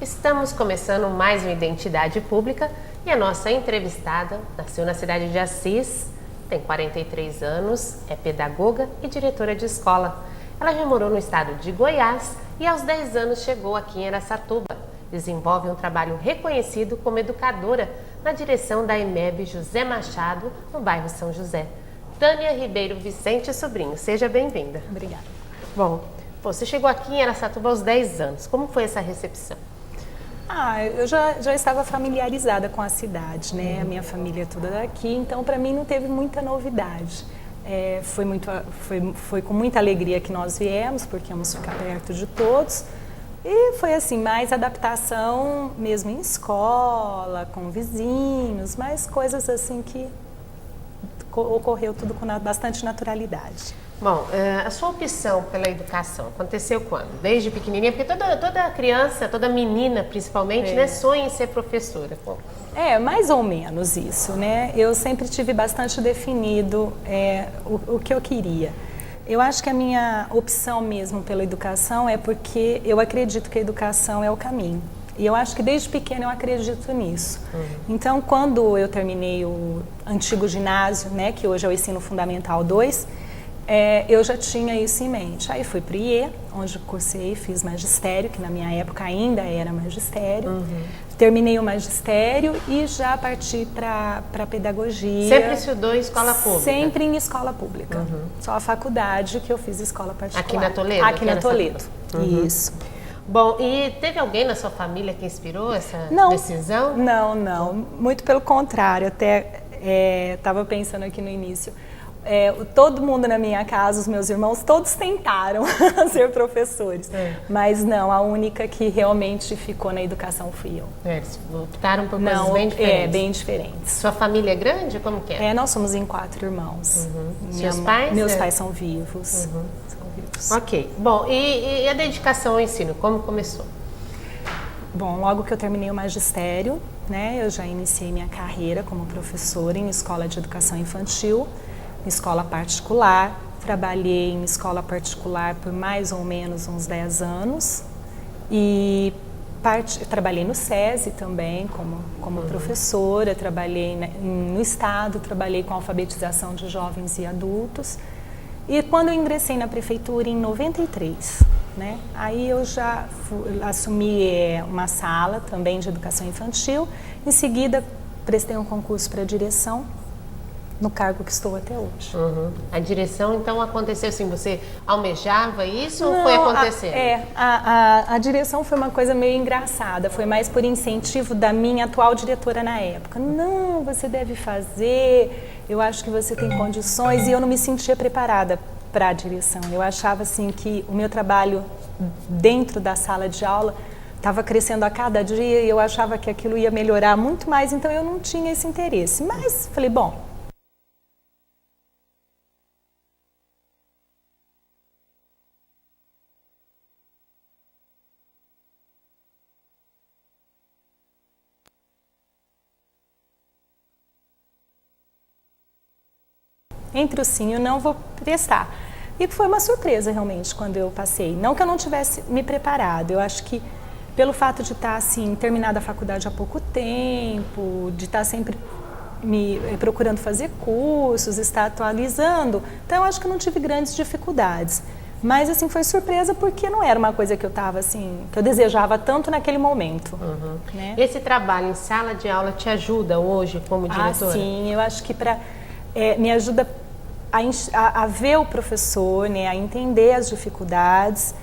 Estamos começando mais uma Identidade Pública e a nossa entrevistada nasceu na cidade de Assis, tem 43 anos, é pedagoga e diretora de escola. Ela já morou no estado de Goiás e aos 10 anos chegou aqui em Araçatuba. Desenvolve um trabalho reconhecido como educadora na direção da EMEB José Machado, no bairro São José. Tânia Ribeiro Vicente Sobrinho, seja bem-vinda. Obrigada. Bom, você chegou aqui em Araçatuba aos 10 anos. Como foi essa recepção? Eu já estava familiarizada com a cidade, né? A minha família é toda daqui, então para mim não teve muita novidade. Foi com muita alegria que nós viemos, porque íamos ficar perto de todos. E foi assim, mais adaptação mesmo em escola, com vizinhos, mais coisas assim que ocorreu tudo com bastante naturalidade. Bom, a sua opção pela educação aconteceu quando? Desde pequenininha? Porque toda criança, toda menina principalmente, né, sonha em ser professora. Pô. Mais ou menos isso, né? Eu sempre tive bastante definido o que eu queria. Eu acho que a minha opção mesmo pela educação é porque eu acredito que a educação é o caminho. E eu acho que desde pequena eu acredito nisso. Então, quando eu terminei o antigo ginásio, né, que hoje é o Ensino Fundamental 2, eu já tinha isso em mente. Aí fui para o IE, onde cursei, fiz magistério, que na minha época ainda era magistério. Terminei o magistério e já parti para pedagogia. Sempre estudou em escola pública? Sempre em escola pública. Só a faculdade que eu fiz escola particular. Aqui na Toledo? Aqui na Toledo, isso. Bom, e teve alguém na sua família que inspirou essa decisão? Não. Muito pelo contrário. Até estava pensando aqui no início. Todo mundo na minha casa, os meus irmãos, todos tentaram ser professores. Mas não, a única que realmente ficou na educação fui eu. Eles optaram por coisas bem diferentes? Bem diferentes. Sua família é grande? Como que é? Nós somos em 4 irmãos. Seus pais? Meus pais são vivos. Ok. Bom, e a dedicação ao ensino, como começou? Bom, logo que eu terminei o magistério, né, eu já iniciei minha carreira como professora em escola de educação infantil, escola particular. Trabalhei em escola particular por mais ou menos uns 10 anos e trabalhei no SESI também como professora, trabalhei no estado, trabalhei com alfabetização de jovens e adultos. E quando eu ingressei na prefeitura em 93, né, aí eu já assumi uma sala também de educação infantil. Em seguida, prestei um concurso para direção, no cargo que estou até hoje. A direção, então, aconteceu assim, você almejava isso ou foi acontecendo? A direção foi uma coisa meio engraçada, foi mais por incentivo da minha atual diretora na época. Não, você deve fazer, eu acho que você tem condições, e eu não me sentia preparada para a direção. Eu achava assim que o meu trabalho dentro da sala de aula estava crescendo a cada dia e eu achava que aquilo ia melhorar muito mais, então eu não tinha esse interesse. Mas falei, bom, entre o sim e o não, vou prestar. E foi uma surpresa realmente quando eu passei. Não que eu não tivesse me preparado, eu acho que pelo fato de estar assim, terminada a faculdade há pouco tempo, de estar sempre procurando fazer cursos, estar atualizando, então eu acho que eu não tive grandes dificuldades. Mas assim, foi surpresa porque não era uma coisa que eu estava assim, que eu desejava tanto naquele momento. Né? Esse trabalho em sala de aula te ajuda hoje como diretora? Sim, eu acho que me ajuda a ver o professor, né, a entender as dificuldades,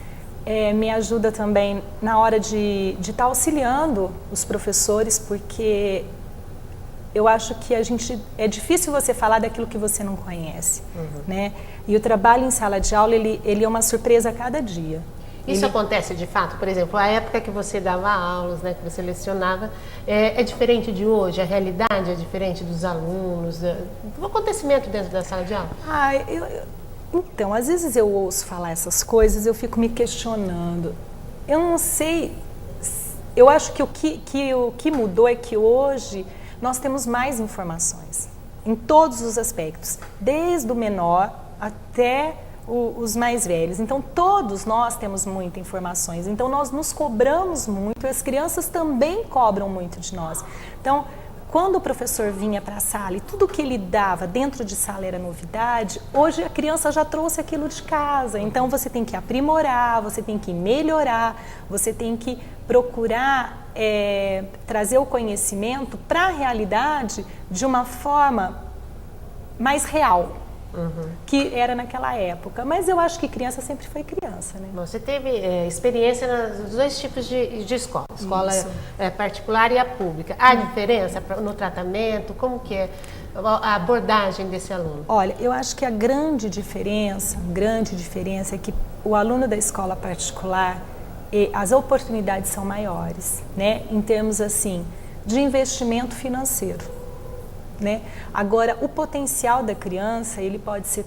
me ajuda também na hora de estar auxiliando os professores, porque eu acho que é difícil você falar daquilo que você não conhece, né? E o trabalho em sala de aula, ele é uma surpresa a cada dia. Isso acontece de fato? Por exemplo, a época que você dava aulas, né, que você lecionava, é diferente de hoje? A realidade é diferente dos alunos, do acontecimento dentro da sala de aula? Então, às vezes eu ouço falar essas coisas, eu fico me questionando. Eu não sei, eu acho que o que mudou é que hoje nós temos mais informações, em todos os aspectos, desde o menor até os mais velhos. Então, todos nós temos muitas informações. Então, nós nos cobramos muito, as crianças também cobram muito de nós. Então, quando o professor vinha para a sala e tudo que ele dava dentro de sala era novidade, hoje a criança já trouxe aquilo de casa. Então, você tem que aprimorar, você tem que melhorar, você tem que procurar trazer o conhecimento para a realidade de uma forma mais real. Que era naquela época. Mas eu acho que criança sempre foi criança, né? Você teve experiência nos dois tipos de escola. Escola particular e a pública. Há diferença no tratamento? Como que é a abordagem desse aluno? Olha, eu acho que a grande diferença é que o aluno da escola particular, as oportunidades são maiores, né? Em termos, assim, de investimento financeiro. Né? Agora, o potencial da criança, ele pode ser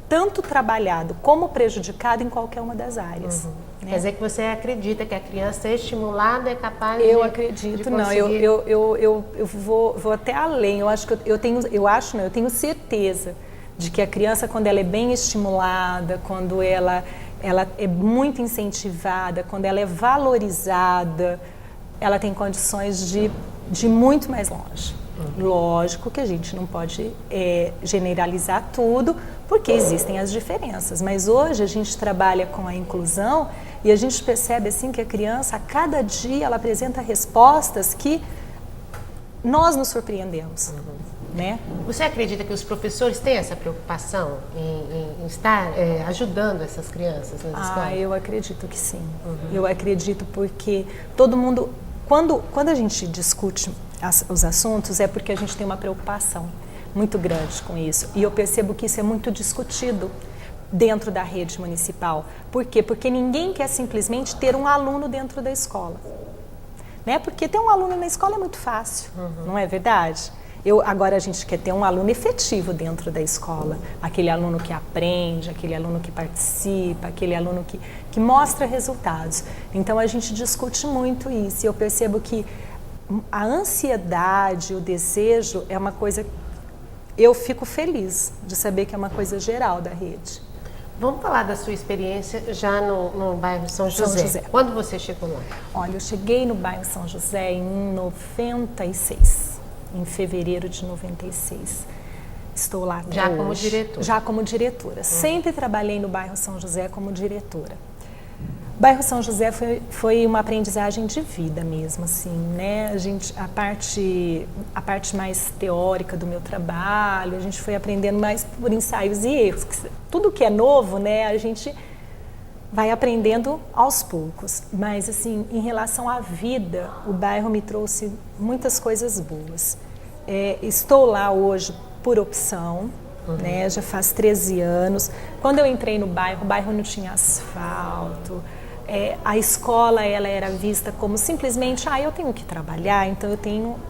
tanto trabalhado como prejudicado em qualquer uma das áreas. Né? Quer dizer que você acredita que a criança estimulada é capaz Eu acredito, não. Eu vou até além. Eu tenho certeza de que a criança, quando ela é bem estimulada, quando ela é muito incentivada, quando ela é valorizada, ela tem condições de ir muito mais longe. Lógico que a gente não pode generalizar tudo, porque existem as diferenças, mas hoje a gente trabalha com a inclusão e a gente percebe assim que a criança, a cada dia, ela apresenta respostas que nós nos surpreendemos. Né? Você acredita que os professores têm essa preocupação em estar ajudando essas crianças nas escolas? Eu acredito que sim. Eu acredito porque todo mundo, quando a gente discute os assuntos, é porque a gente tem uma preocupação muito grande com isso. E eu percebo que isso é muito discutido dentro da rede municipal. Por quê? Porque ninguém quer simplesmente ter um aluno dentro da escola. Né? Porque ter um aluno na escola é muito fácil, não é verdade? Agora a gente quer ter um aluno efetivo dentro da escola. Aquele aluno que aprende, aquele aluno que participa, aquele aluno que mostra resultados. Então a gente discute muito isso. E eu percebo que a ansiedade, o desejo é uma coisa... Eu fico feliz de saber que é uma coisa geral da rede. Vamos falar da sua experiência já no bairro São José. Quando você chegou lá? Olha, eu cheguei no bairro São José em 96, em fevereiro de 96. Estou lá até já hoje. Como diretora? Já como diretora. Sempre trabalhei no bairro São José como diretora. O bairro São José foi uma aprendizagem de vida mesmo, assim, né? A parte mais teórica do meu trabalho, a gente foi aprendendo mais por ensaios e erros. Tudo que é novo, né, a gente vai aprendendo aos poucos. Mas, assim, em relação à vida, o bairro me trouxe muitas coisas boas. Estou lá hoje por opção. Né, já faz 13 anos. Quando eu entrei no bairro, o bairro não tinha asfalto. A escola ela era vista como simplesmente, eu tenho que trabalhar, então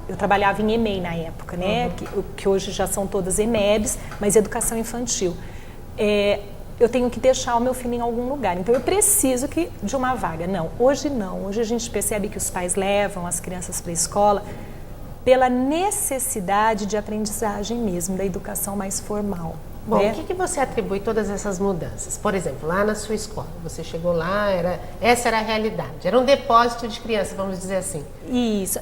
eu trabalhava em EMEI na época, né, que hoje já são todas EMEBs, mas educação infantil. Eu tenho que deixar o meu filho em algum lugar, então eu preciso de uma vaga. Não, hoje a gente percebe que os pais levam as crianças para a escola pela necessidade de aprendizagem mesmo, da educação mais formal. Bom, o que você atribui todas essas mudanças? Por exemplo, lá na sua escola, você chegou lá, essa era a realidade, era um depósito de criança, vamos dizer assim. Isso,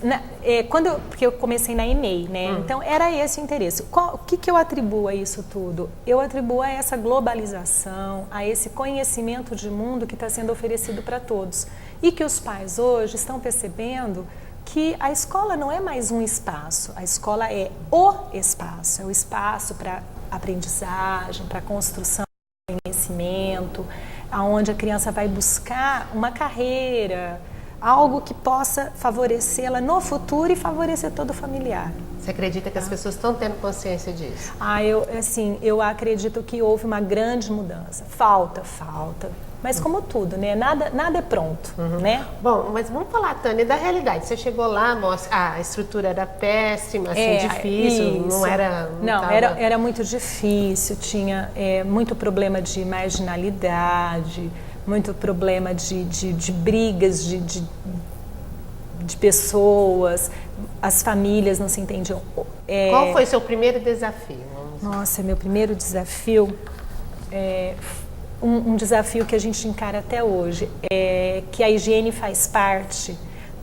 porque eu comecei na EMEI, né? Então era esse o interesse. O que eu atribuo a isso tudo? Eu atribuo a essa globalização, a esse conhecimento de mundo que está sendo oferecido para todos. E que os pais hoje estão percebendo que a escola não é mais um espaço, a escola é o espaço para aprendizagem, para construção de conhecimento, aonde a criança vai buscar uma carreira, algo que possa favorecê-la no futuro e favorecer todo o familiar. Você acredita que as pessoas estão tendo consciência disso? Eu acredito que houve uma grande mudança. Falta. Mas como tudo, né? Nada é pronto, né? Bom, mas vamos falar, Tânia, da realidade. Você chegou lá, a estrutura era péssima, assim, difícil, isso. Era muito difícil, tinha muito problema de marginalidade, muito problema de brigas, de pessoas, as famílias não se entendiam. Qual foi seu primeiro desafio? Nossa, meu primeiro desafio um desafio que a gente encara até hoje é que a higiene faz parte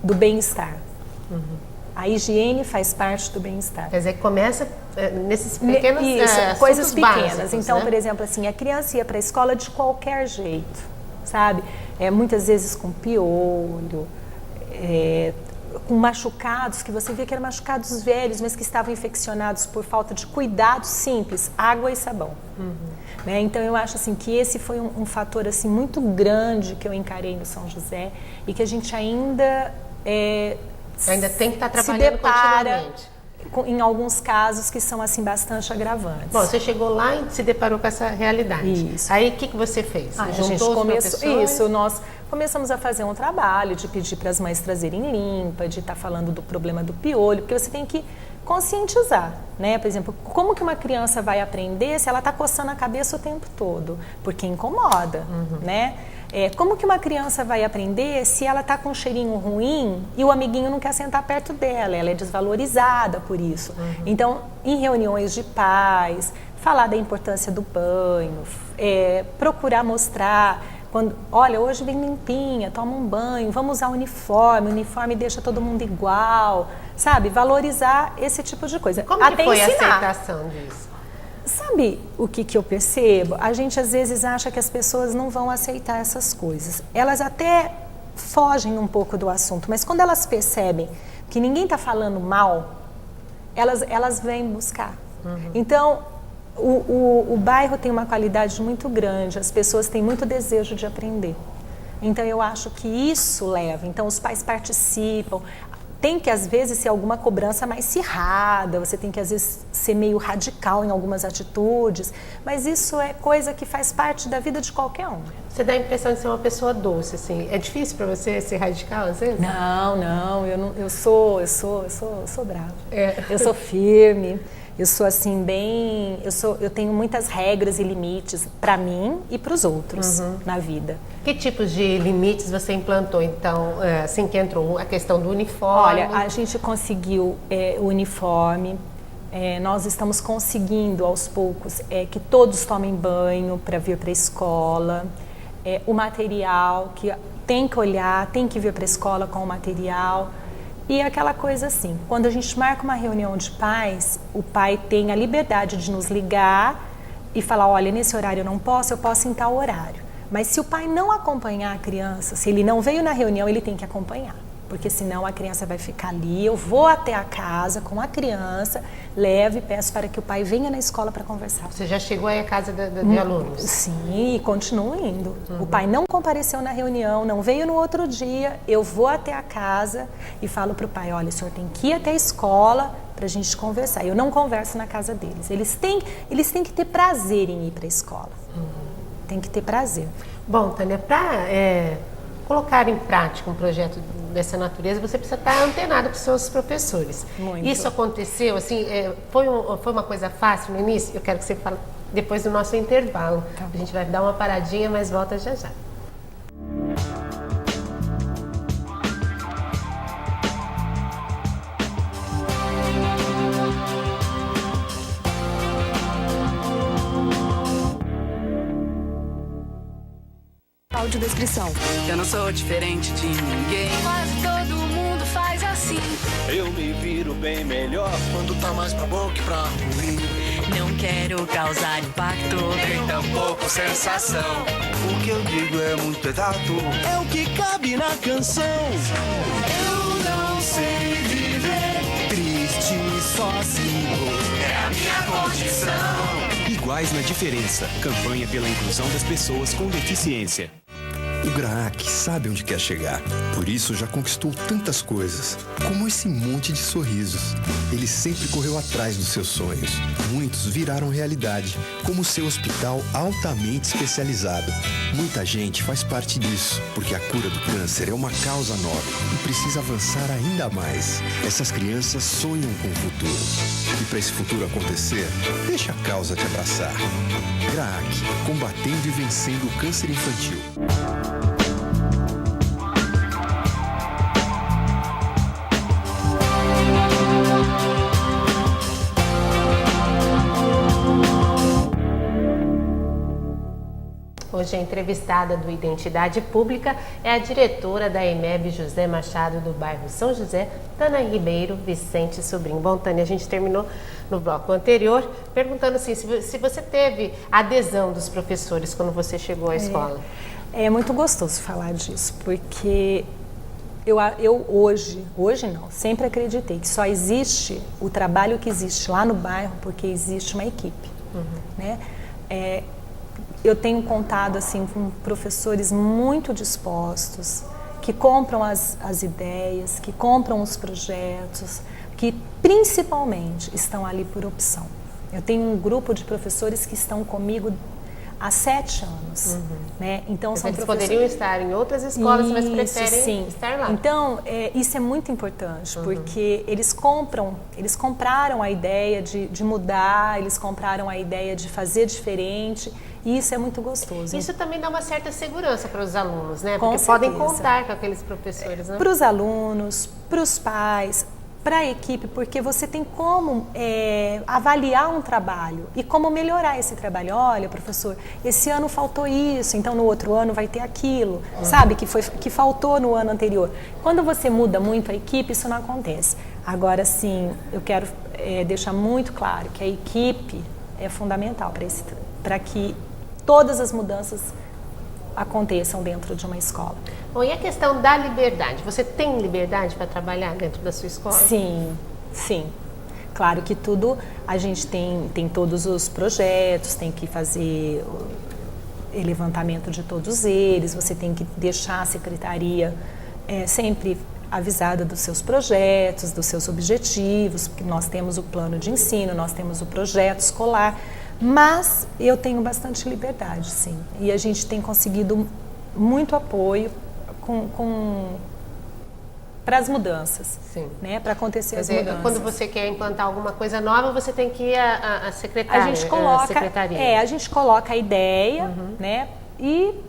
do bem-estar. A higiene faz parte do bem-estar. Quer dizer, que começa nesses pequenos coisas pequenas. Básicos, então, né? por exemplo, assim, a criança ia para a escola de qualquer jeito, sabe? Muitas vezes com piolho, com machucados, que você via que eram machucados velhos, mas que estavam infeccionados por falta de cuidados simples, água e sabão. Né? Então, eu acho assim, que esse foi um fator assim, muito grande que eu encarei no São José e que a gente ainda tem que estar trabalhando continuamente. Em alguns casos que são assim bastante agravantes. Bom, você chegou lá e se deparou com essa realidade. Isso. Aí o que você fez? A gente começou, nós começamos a fazer um trabalho de pedir para as mães trazerem limpa, de estar falando do problema do piolho, porque você tem que conscientizar, né? Por exemplo, como que uma criança vai aprender se ela está coçando a cabeça o tempo todo? Porque incomoda, né? Como que uma criança vai aprender se ela está com um cheirinho ruim e o amiguinho não quer sentar perto dela? Ela é desvalorizada por isso. Então, em reuniões de pais, falar da importância do banho, procurar mostrar, olha, hoje vem limpinha, toma um banho, vamos usar o uniforme deixa todo mundo igual, sabe? Valorizar esse tipo de coisa. Como que foi a aceitação disso? Sabe o que eu percebo? A gente às vezes acha que as pessoas não vão aceitar essas coisas. Elas até fogem um pouco do assunto, mas quando elas percebem que ninguém está falando mal, elas vêm buscar. Então, o bairro tem uma qualidade muito grande, as pessoas têm muito desejo de aprender. Então, eu acho que isso leva. Então, os pais participam. Tem que, às vezes, ser alguma cobrança mais acirrada, você tem que, às vezes, ser meio radical em algumas atitudes, mas isso é coisa que faz parte da vida de qualquer um. Você dá a impressão de ser uma pessoa doce, assim. É difícil para você ser radical, às vezes? Não, eu sou brava. Eu sou firme. Eu sou assim eu tenho muitas regras e limites para mim e para os outros na vida. Que tipos de limites você implantou, então, assim que entrou a questão do uniforme? Olha, a gente conseguiu o uniforme, nós estamos conseguindo aos poucos que todos tomem banho para vir para a escola, o material que tem que olhar, tem que vir para a escola com o material. E aquela coisa assim, quando a gente marca uma reunião de pais, o pai tem a liberdade de nos ligar e falar, olha, nesse horário eu posso em tal horário. Mas se o pai não acompanhar a criança, se ele não veio na reunião, ele tem que acompanhar. Porque senão a criança vai ficar ali, eu vou até a casa com a criança, levo e peço para que o pai venha na escola para conversar. Você já chegou aí à casa de alunos? Sim, e continuo indo. O pai não compareceu na reunião, não veio no outro dia, eu vou até a casa e falo para o pai, olha, o senhor tem que ir até a escola para a gente conversar. Eu não converso na casa deles. Eles têm que ter prazer em ir para a escola. Tem que ter prazer. Bom, Tânia, para colocar em prática um projeto dessa natureza, você precisa estar antenado com os seus professores. Muito. Isso aconteceu, assim, foi uma coisa fácil no início? Eu quero que você fale depois do nosso intervalo. Tá. A gente vai dar uma paradinha, mas volta já já. Audiodescrição. Eu não sou diferente de ninguém. Quase todo mundo faz assim. Eu me viro bem melhor quando tá mais pra bom que pra ruim. Não quero causar impacto, Nem tampouco sensação. O que eu digo é muito exato. É o que cabe na canção. Eu não sei viver triste sozinho. É a minha condição. Iguais na diferença. Campanha pela inclusão das pessoas com deficiência. O GRAAC sabe onde quer chegar. Por isso já conquistou tantas coisas, como esse monte de sorrisos. Ele sempre correu atrás dos seus sonhos. Muitos viraram realidade, como o seu hospital altamente especializado. Muita gente faz parte disso, porque a cura do câncer é uma causa nobre e precisa avançar ainda mais. Essas crianças sonham com o futuro. E para esse futuro acontecer, deixa a causa te abraçar. GRAAC, combatendo e vencendo o câncer infantil. Hoje a entrevistada do Identidade Pública é a diretora da EMEB José Machado do bairro São José, Tânia Ribeiro Vicente Sobrinho. Bom, Tânia, a gente terminou no bloco anterior perguntando assim, se você teve adesão dos professores quando você chegou à escola. É muito gostoso falar disso, porque eu hoje não, sempre acreditei que só existe o trabalho que existe lá no bairro porque existe uma equipe, né? Eu tenho contado assim com professores muito dispostos, que compram as ideias, que compram os projetos, que principalmente estão ali por opção. Eu tenho um grupo de professores que estão comigo há 7 anos, né? Então são Eles professores... poderiam estar em outras escolas, mas preferem estar lá. Então, isso é muito importante, porque eles compraram a ideia de mudar, eles compraram a ideia de fazer diferente, e isso é muito gostoso. Isso também dá uma certa segurança para os alunos, né? Com Porque podem certeza. contar com aqueles professores, né? Para os alunos, para os pais, para a equipe, porque você tem como avaliar um trabalho e como melhorar esse trabalho. Olha, professor, esse ano faltou isso, então no outro ano vai ter aquilo, sabe? Que faltou no ano anterior. Quando você muda muito a equipe, isso não acontece. Agora, sim, eu quero deixar muito claro que a equipe é fundamental para que todas as mudanças aconteçam dentro de uma escola. Bom, e a questão da liberdade? Você tem liberdade para trabalhar dentro da sua escola? Sim, sim. Claro que tudo, a gente tem todos os projetos, tem que fazer o levantamento de todos eles, você tem que deixar a secretaria sempre avisada dos seus projetos, dos seus objetivos, porque nós temos o plano de ensino, nós temos o projeto escolar, mas eu tenho bastante liberdade, sim. E a gente tem conseguido muito apoio para as mudanças, né? Para acontecer as mudanças. Quando você quer implantar alguma coisa nova, você tem que ir à secretária, à secretaria. A gente coloca a ideia, né? E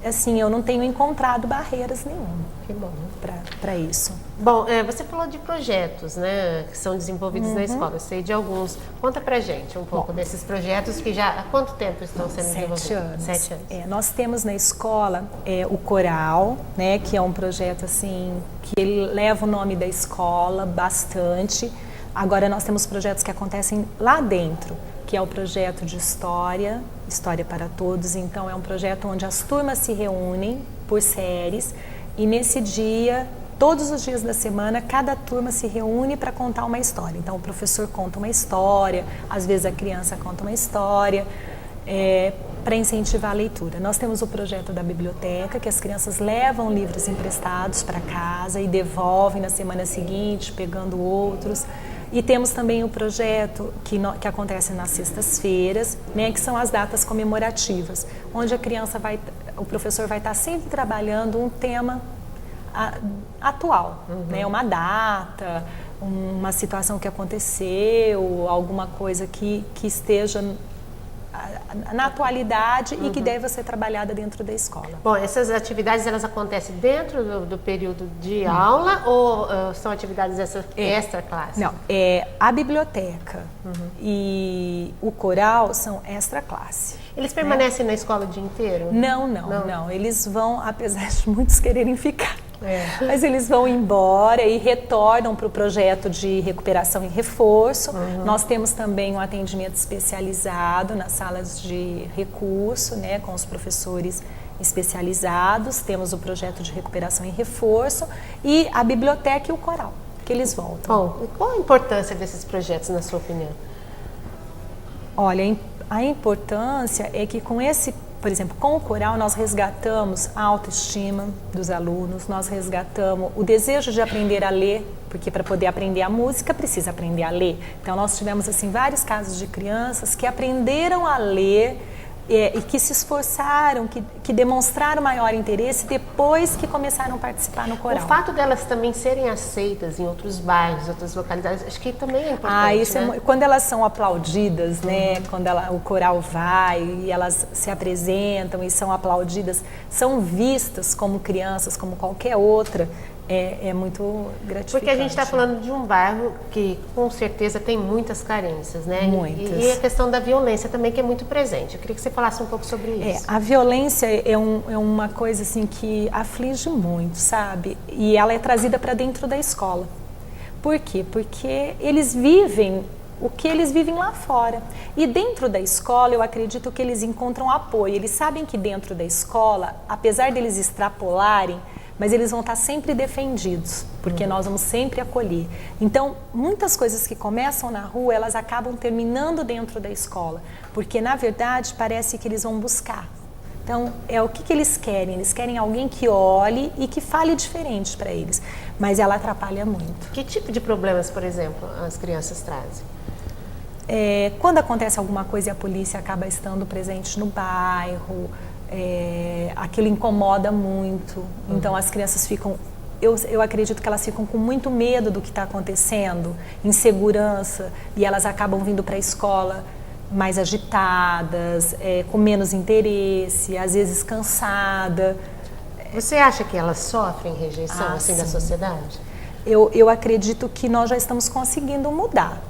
assim, eu não tenho encontrado barreiras nenhuma. Que bom. Para isso. Bom, você falou de projetos, né, que são desenvolvidos na escola. Eu sei de alguns. Conta pra gente um pouco desses projetos que já há quanto tempo estão sendo desenvolvidos? 7 anos. 7 anos. Nós temos na escola o Coral, né, que é um projeto assim que ele leva o nome da escola bastante. Agora nós temos projetos que acontecem lá dentro, que é o projeto de História para Todos. Então é um projeto onde as turmas se reúnem por séries e nesse dia, todos os dias da semana, cada turma se reúne para contar uma história. Então o professor conta uma história, às vezes a criança conta uma história, para incentivar a leitura. Nós temos o projeto da biblioteca, que as crianças levam livros emprestados para casa e devolvem na semana seguinte, pegando outros. E temos também o projeto que acontece nas sextas-feiras, né, que são as datas comemorativas, onde o professor vai estar sempre trabalhando um tema atual, né, uma data, uma situação que aconteceu, alguma coisa que esteja na atualidade e que deve ser trabalhada dentro da escola. Bom, essas atividades elas acontecem dentro do período de aula ou são atividades extra classe? Não, a biblioteca e o coral são extra classe. Eles permanecem na escola o dia inteiro? Não. Eles vão, apesar de muitos quererem ficar. Mas eles vão embora e retornam para o projeto de recuperação e reforço. Nós temos também um atendimento especializado nas salas de recurso, né, com os professores especializados. Temos o projeto de recuperação e reforço e a biblioteca e o coral, que eles voltam. Bom, e qual a importância desses projetos, na sua opinião? Olha, a importância é que por exemplo, com o coral nós resgatamos a autoestima dos alunos, nós resgatamos o desejo de aprender a ler, porque para poder aprender a música precisa aprender a ler. Então nós tivemos assim vários casos de crianças que aprenderam a ler e que se esforçaram, que demonstraram maior interesse depois que começaram a participar no coral. O fato delas também serem aceitas em outros bairros, outras localidades, acho que também é importante, isso né? quando elas são aplaudidas, né? Quando o coral vai e elas se apresentam e são aplaudidas, são vistas como crianças, como qualquer outra, é muito gratificante. Porque a gente está falando de um bairro que com certeza tem muitas carências, né? Muitas. E a questão da violência também, que é muito presente. Eu queria que você falasse um pouco sobre isso. A violência é uma coisa assim que aflige muito, sabe? E ela é trazida para dentro da escola. Por quê? Porque eles vivem o que eles vivem lá fora. E dentro da escola, eu acredito que eles encontram apoio. Eles sabem que dentro da escola, apesar deles extrapolarem, mas eles vão estar sempre defendidos, porque nós vamos sempre acolher. Então, muitas coisas que começam na rua, elas acabam terminando dentro da escola, porque, na verdade, parece que eles vão buscar. Então, o que eles querem? Eles querem alguém que olhe e que fale diferente para eles, mas ela atrapalha muito. Que tipo de problemas, por exemplo, as crianças trazem? Quando acontece alguma coisa e a polícia acaba estando presente no bairro, aquilo incomoda muito. Então as crianças ficam, eu acredito que elas ficam com muito medo do que está acontecendo, insegurança, e elas acabam vindo para a escola mais agitadas, com menos interesse, às vezes cansada. Você acha que elas sofrem rejeição assim da sociedade? Eu acredito que nós já estamos conseguindo mudar,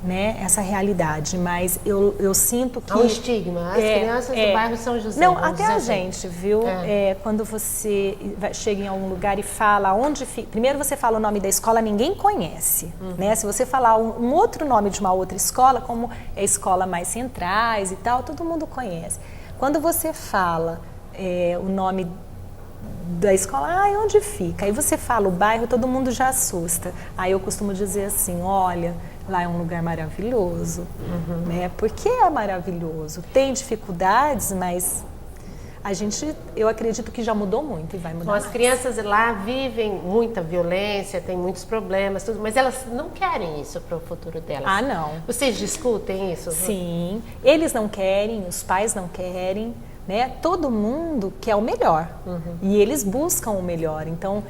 né, essa realidade, mas eu sinto que... Há um estigma, as crianças do bairro São José. Não, até a gente, viu? Quando você chega em algum lugar e fala onde fica... Primeiro você fala o nome da escola, ninguém conhece, né? Se você falar um outro nome de uma outra escola, como é a escola mais centrais e tal, todo mundo conhece. Quando você fala o nome da escola, onde fica? Aí você fala o bairro, todo mundo já assusta. Aí eu costumo dizer assim, olha... Lá é um lugar maravilhoso, né? Porque é maravilhoso. Tem dificuldades, mas eu acredito que já mudou muito e vai mudar mais. As crianças lá vivem muita violência, tem muitos problemas, tudo, mas elas não querem isso para o futuro delas. Não. Vocês discutem isso? Sim. Eles não querem, os pais não querem. Né? Todo mundo quer o melhor e eles buscam o melhor. Então,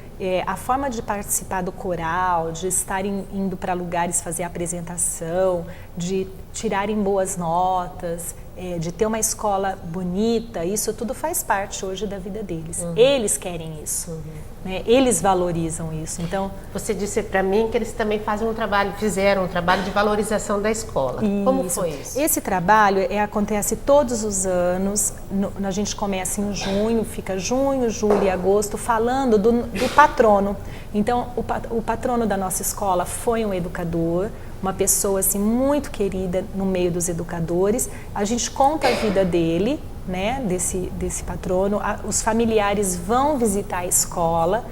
a forma de participar do coral, de estarem indo para lugares fazer apresentação, de tirarem boas notas, de ter uma escola bonita, isso tudo faz parte hoje da vida deles. Eles querem isso, né? Eles valorizam isso. Então, você disse para mim que eles também fizeram um trabalho de valorização da escola. Isso. Como foi isso? Esse trabalho acontece todos os anos. A gente começa em junho, fica junho, julho e agosto, falando do patrono. Então, o patrono da nossa escola foi um educador, uma pessoa assim, muito querida no meio dos educadores. A gente conta a vida dele, né, desse patrono. Os familiares vão visitar a escola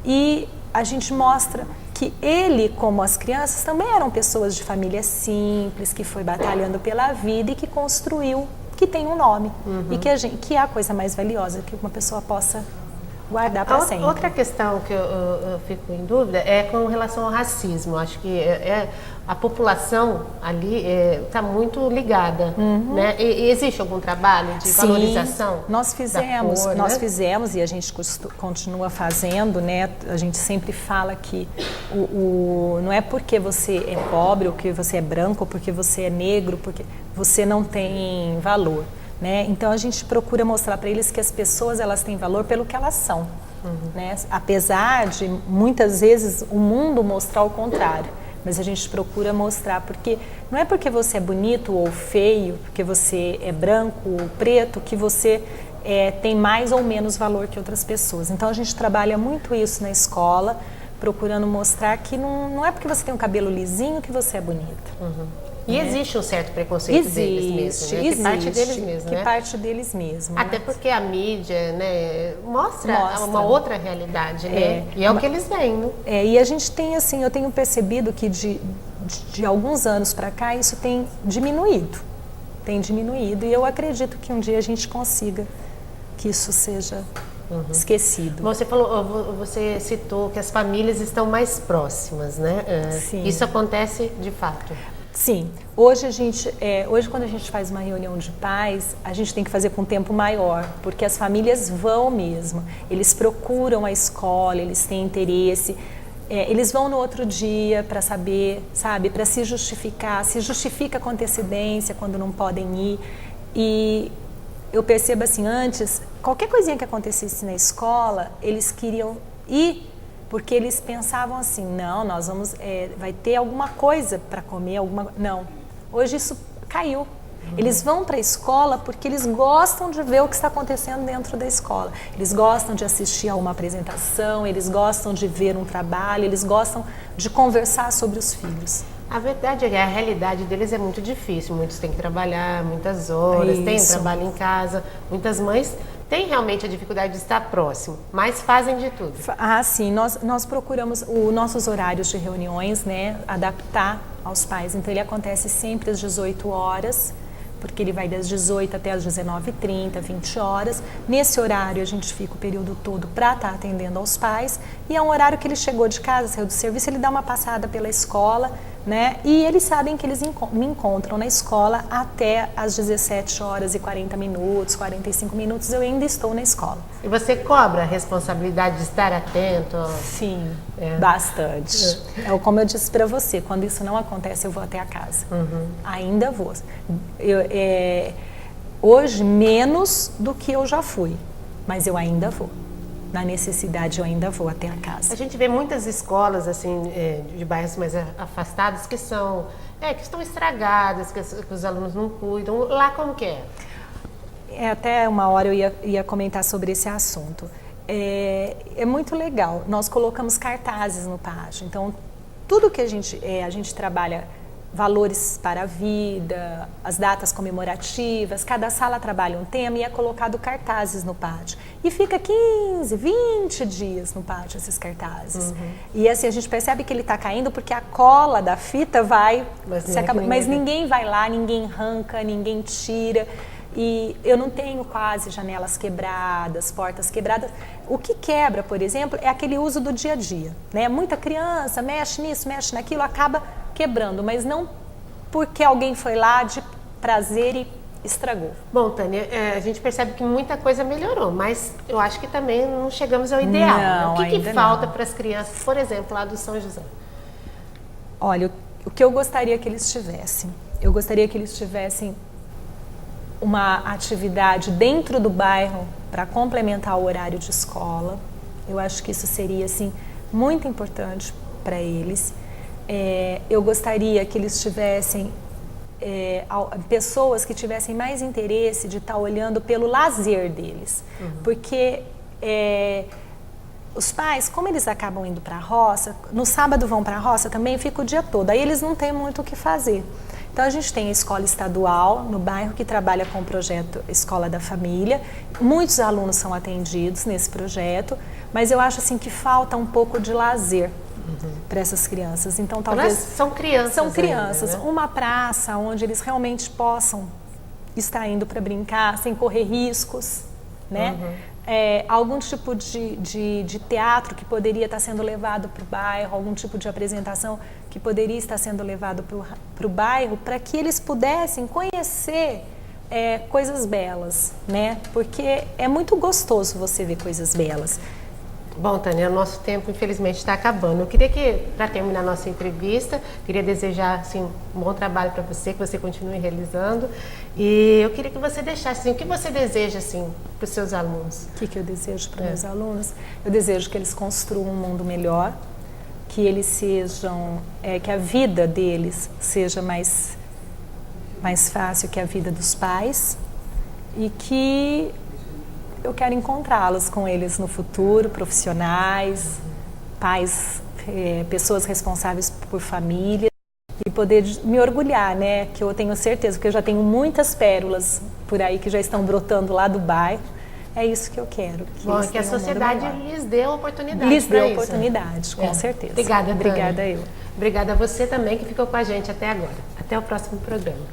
e a gente mostra que ele, como as crianças, também eram pessoas de família simples, que foi batalhando pela vida e que construiu, que tem um nome. E que é a coisa mais valiosa que uma pessoa possa guardar para sempre. Outra questão que eu fico em dúvida é com relação ao racismo. Acho que a população ali está muito ligada, né? E existe algum trabalho de valorização? Nós fizemos, da cor, nós né? fizemos e a gente continua fazendo, né? A gente sempre fala que não é porque você é pobre, ou porque você é branco, ou porque você é negro, porque você não tem valor. Né? Então a gente procura mostrar para eles que as pessoas elas têm valor pelo que elas são, né? Apesar de muitas vezes o mundo mostrar o contrário, mas a gente procura mostrar porque não é porque você é bonito ou feio, porque você é branco ou preto que você tem mais ou menos valor que outras pessoas. Então a gente trabalha muito isso na escola, procurando mostrar que não é porque você tem um cabelo lisinho que você é bonito. E existe um certo preconceito deles mesmo, né? Que parte deles mesmo, né? Que parte deles mesmo. Até porque a mídia, né, mostra uma outra realidade, né? E é o que eles veem, né? E a gente tem, assim, eu tenho percebido que de alguns anos para cá isso tem diminuído. E eu acredito que um dia a gente consiga que isso seja esquecido. Você citou que as famílias estão mais próximas, né? Sim. Isso acontece de fato? Sim. Hoje quando a gente faz uma reunião de pais, a gente tem que fazer com um tempo maior, porque as famílias vão mesmo. Eles procuram a escola, eles têm interesse. Eles vão no outro dia para saber, sabe, para se justifica com antecedência quando não podem ir. E eu percebo assim, antes, qualquer coisinha que acontecesse na escola, eles queriam ir porque eles pensavam assim, não, nós vamos, vai ter alguma coisa para comer, não. Hoje isso caiu. Eles vão para a escola porque eles gostam de ver o que está acontecendo dentro da escola. Eles gostam de assistir a uma apresentação, eles gostam de ver um trabalho, eles gostam de conversar sobre os filhos. A verdade é que a realidade deles é muito difícil. Muitos têm que trabalhar muitas horas, têm trabalho em casa. Muitas mães têm realmente a dificuldade de estar próximo, mas fazem de tudo. Ah, sim. Nós procuramos os nossos horários de reuniões, né, adaptar aos pais. Então, ele acontece sempre às 18 horas, porque ele vai das 18 até as 19h30, 20 horas. Nesse horário, a gente fica o período todo para estar atendendo aos pais. E é um horário que ele chegou de casa, saiu do serviço, ele dá uma passada pela escola, né? E eles sabem que eles me encontram na escola até as 17 horas e 40 minutos, 45 minutos, eu ainda estou na escola. E você cobra a responsabilidade de estar atento? Sim, bastante. Como eu disse para você, quando isso não acontece, eu vou até a casa. Ainda vou. Hoje, menos do que eu já fui, mas eu ainda vou. Na necessidade, eu ainda vou até a casa. A gente vê muitas escolas assim de bairros mais afastados que estão estragadas, que os alunos não cuidam. Lá como que é? Até uma hora eu ia comentar sobre esse assunto. É muito legal. Nós colocamos cartazes no pátio. Então, tudo que a gente trabalha, valores para a vida, as datas comemorativas, cada sala trabalha um tema e é colocado cartazes no pátio. E fica 15, 20 dias no pátio esses cartazes. E assim, a gente percebe que ele está caindo porque a cola da fita vai... Mas ninguém vai lá, ninguém arranca, ninguém tira. E eu não tenho quase janelas quebradas, portas quebradas. O que quebra, por exemplo, é aquele uso do dia a dia, né? Muita criança mexe nisso, mexe naquilo, acaba quebrando, mas não porque alguém foi lá de prazer e estragou. Bom, Tânia, a gente percebe que muita coisa melhorou, mas eu acho que também não chegamos ao ideal. Não, o que falta para as crianças, por exemplo, lá do São José? Olha, o que eu gostaria que eles tivessem? Eu gostaria que eles tivessem uma atividade dentro do bairro para complementar o horário de escola. Eu acho que isso seria assim, muito importante para eles. Eu gostaria que eles tivessem pessoas que tivessem mais interesse de estar olhando pelo lazer deles. Porque os pais, como eles acabam indo para a roça, no sábado vão para a roça também, fica o dia todo. Aí eles não têm muito o que fazer. Então, a gente tem a escola estadual no bairro que trabalha com o projeto Escola da Família. Muitos alunos são atendidos nesse projeto, mas eu acho assim que falta um pouco de lazer para essas crianças. Então, talvez... São crianças. São crianças. Ainda, né? Uma praça onde eles realmente possam estar indo para brincar sem correr riscos, né? Algum tipo de teatro que poderia estar sendo levado para o bairro, algum tipo de apresentação que poderia estar sendo levado para o bairro, para que eles pudessem conhecer coisas belas, né? Porque é muito gostoso você ver coisas belas. Bom, Tânia, o nosso tempo infelizmente está acabando. Eu queria que, para terminar a nossa entrevista, queria desejar assim, um bom trabalho para você, que você continue realizando. E eu queria que você deixasse assim, o que você deseja assim, para os seus alunos. O que eu desejo para meus alunos? Eu desejo que eles construam um mundo melhor, que eles sejam, que a vida deles seja mais fácil que a vida dos pais e que eu quero encontrá-los com eles no futuro, profissionais, pais, pessoas responsáveis por família e poder me orgulhar, né? Que eu tenho certeza, porque eu já tenho muitas pérolas por aí que já estão brotando lá do bairro. É isso que eu quero. Que a sociedade lhes dê a oportunidade. Lhes dê a oportunidade, com certeza. Obrigada, Tânia. Obrigada eu. Obrigada a você também que ficou com a gente até agora. Até o próximo programa.